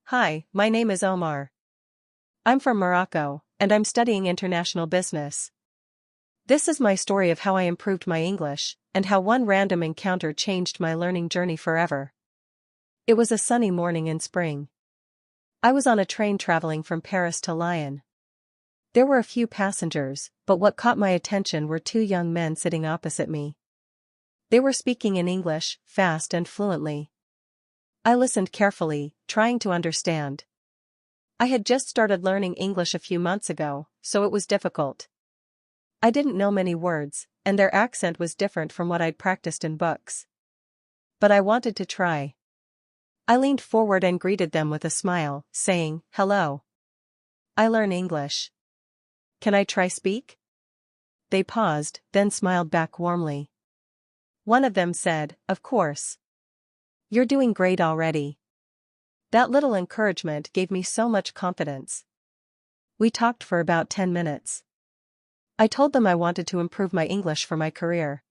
Hi, my name is Omar. I'm from Morocco, and I'm studying international business. This is my story of how I improved my English, and how one random encounter changed my learning journey forever. It was a sunny morning in spring. I was on a train traveling from Paris to Lyon. There were a few passengers, but what caught my attention were two young men sitting opposite me. They were speaking in English, fast and fluently. I listened carefully, trying to understand. I had just started learning English a few months ago, so it was difficult. I didn't know many words, and their accent was different from what I'd practiced in books. But I wanted to try. I leaned forward and greeted them with a smile, saying, "Hello. I learn English. Can I try speak?" They paused, then smiled back warmly. One of them said, "Of course. You're doing great already." That little encouragement gave me so much confidence. We talked for about 10 minutes. I told them I wanted to improve my English for my career.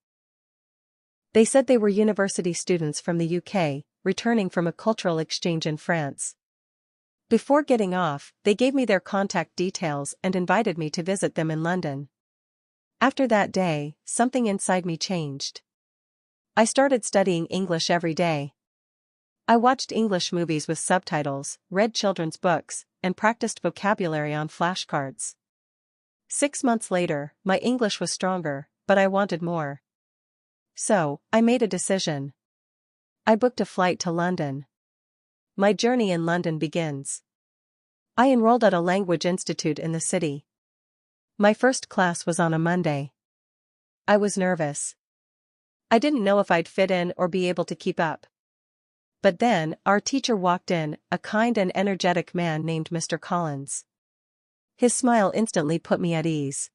They said they were university students from the UK, returning from a cultural exchange in France. Before getting off, they gave me their contact details and invited me to visit them in London. After that day, something inside me changed. I started studying English every day. I watched English movies with subtitles, read children's books, and practiced vocabulary on flashcards. 6 months later, my English was stronger, but I wanted more. So, I made a decision. I booked a flight to London. My journey in London begins. I enrolled at a language institute in the city. My first class was on a Monday. I was nervous. I didn't know if I'd fit in or be able to keep up. But then, our teacher walked in, a kind and energetic man named Mr. Collins. His smile instantly put me at ease.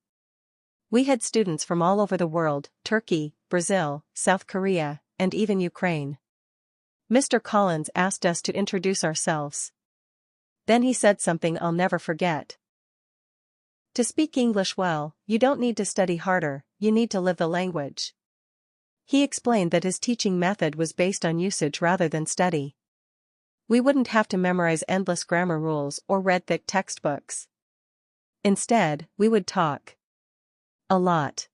We had students from all over the world, Turkey, Brazil, South Korea, and even Ukraine. Mr. Collins asked us to introduce ourselves. Then he said something I'll never forget. To speak English well, you don't need to study harder, you need to live the language. He explained that his teaching method was based on usage rather than study. We wouldn't have to memorize endless grammar rules or read thick textbooks. Instead, we would talk. A lot.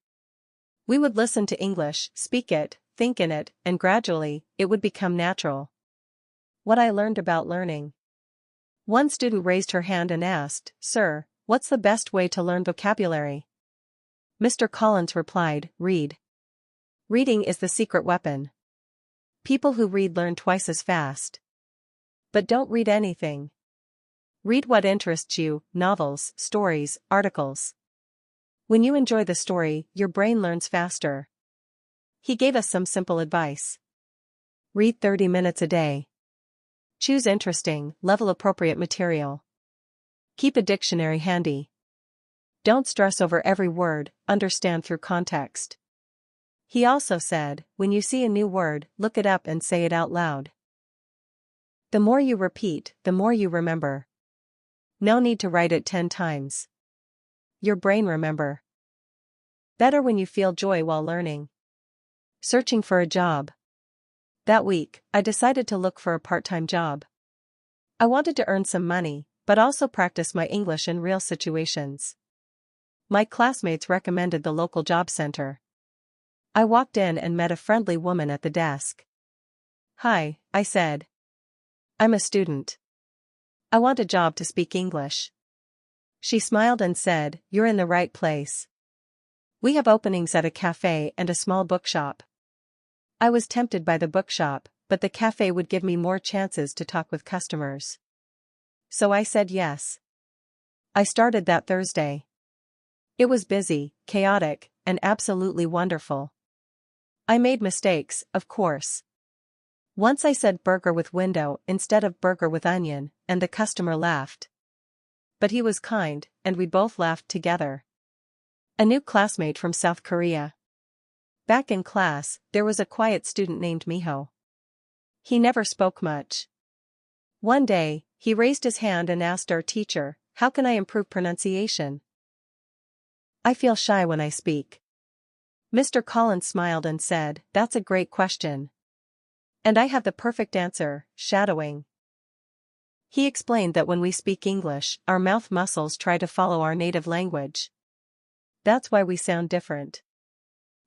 We would listen to English, speak it, think in it, and gradually, it would become natural. What I learned about learning. One student raised her hand and asked, "Sir, what's the best way to learn vocabulary?" Mr. Collins replied, "Read. Reading is the secret weapon. People who read learn twice as fast. But don't read anything. Read what interests you, novels, stories, articles. When you enjoy the story, your brain learns faster." He gave us some simple advice. Read 30 minutes a day. Choose interesting, level-appropriate material. Keep a dictionary handy. Don't stress over every word, understand through context. He also said, when you see a new word, look it up and say it out loud. The more you repeat, the more you remember. No need to write it 10 times. Your brain remember. Better when you feel joy while learning. Searching for a job. That week, I decided to look for a part-time job. I wanted to earn some money, but also practice my English in real situations. My classmates recommended the local job center. I walked in and met a friendly woman at the desk. "Hi," I said. "I'm a student. I want a job to speak English." She smiled and said, "You're in the right place. We have openings at a cafe and a small bookshop." I was tempted by the bookshop, but the cafe would give me more chances to talk with customers. So I said yes. I started that Thursday. It was busy, chaotic, and absolutely wonderful. I made mistakes, of course. Once I said burger with window instead of burger with onion, and the customer laughed. But he was kind, and we both laughed together. A new classmate from South Korea. Back in class, there was a quiet student named Miho. He never spoke much. One day, he raised his hand and asked our teacher, "How can I improve pronunciation? I feel shy when I speak." Mr. Collins smiled and said, "That's a great question. And I have the perfect answer: shadowing." He explained that when we speak English, our mouth muscles try to follow our native language. That's why we sound different.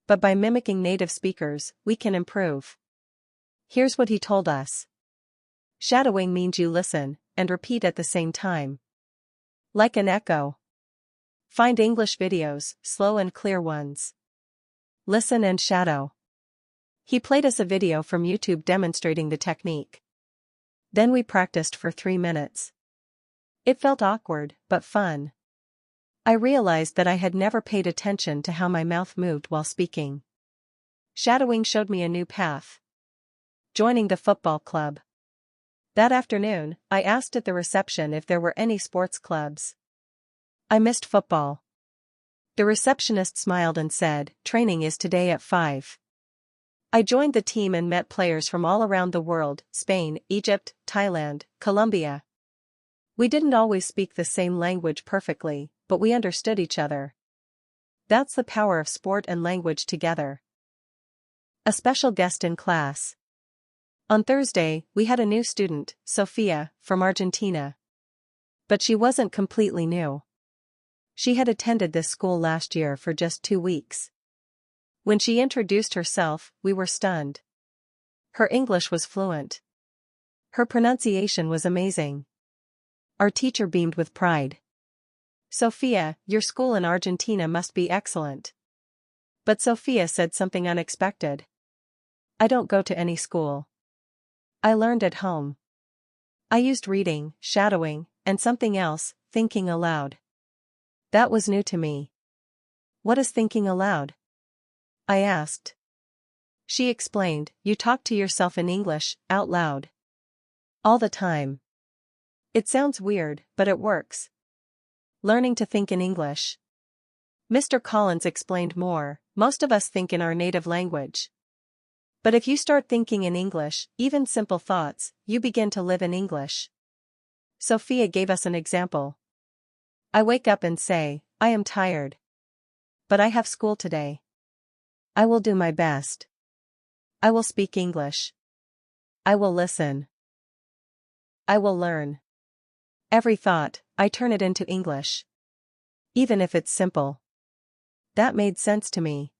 But by mimicking native speakers, we can improve. Here's what he told us. Shadowing means you listen and repeat at the same time. Like an echo. Find English videos, slow and clear ones. Listen and shadow. He played us a video from YouTube demonstrating the technique. Then we practiced for 3 minutes. It felt awkward, but fun. I realized that I had never paid attention to how my mouth moved while speaking. Shadowing showed me a new path. Joining the football club. That afternoon, I asked at the reception if there were any sports clubs. I missed football. The receptionist smiled and said, "Training is today at 5. I joined the team and met players from all around the world: Spain, Egypt, Thailand, Colombia. We didn't always speak the same language perfectly, but we understood each other. That's the power of sport and language together." A special guest in class. On Thursday, we had a new student, Sophia, from Argentina. But she wasn't completely new. She had attended this school last year for just 2 weeks. When she introduced herself, we were stunned. Her English was fluent. Her pronunciation was amazing. Our teacher beamed with pride. "Sophia, your school in Argentina must be excellent." But Sophia said something unexpected. "I don't go to any school. I learned at home. I used reading, shadowing, and something else, thinking aloud." That was new to me. "What is thinking aloud?" I asked. She explained, "You talk to yourself in English, out loud. All the time. It sounds weird, but it works. Learning to think in English." Mr. Collins explained more. "Most of us think in our native language. But if you start thinking in English, even simple thoughts, you begin to live in English." Sophia gave us an example. "I wake up and say, I am tired. But I have school today. I will do my best. I will speak English. I will listen. I will learn. Every thought, I turn it into English. Even if it's simple." That made sense to me.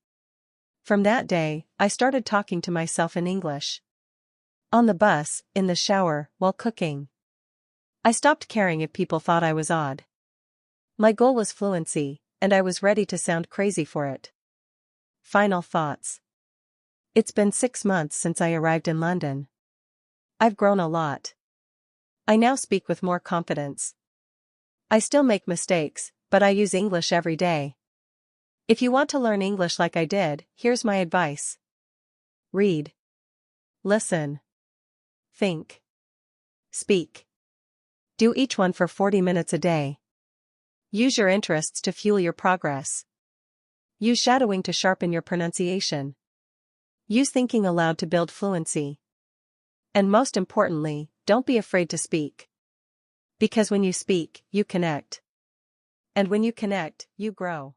From that day, I started talking to myself in English. On the bus, in the shower, while cooking. I stopped caring if people thought I was odd. My goal was fluency, and I was ready to sound crazy for it. Final thoughts. It's been 6 months since I arrived in London. I've grown a lot. I now speak with more confidence. I still make mistakes, but I use English every day. If you want to learn English like I did, here's my advice. Read. Listen. Think. Speak. Do each one for 40 minutes a day. Use your interests to fuel your progress. Use shadowing to sharpen your pronunciation. Use thinking aloud to build fluency. And most importantly, don't be afraid to speak. Because when you speak, you connect. And when you connect, you grow.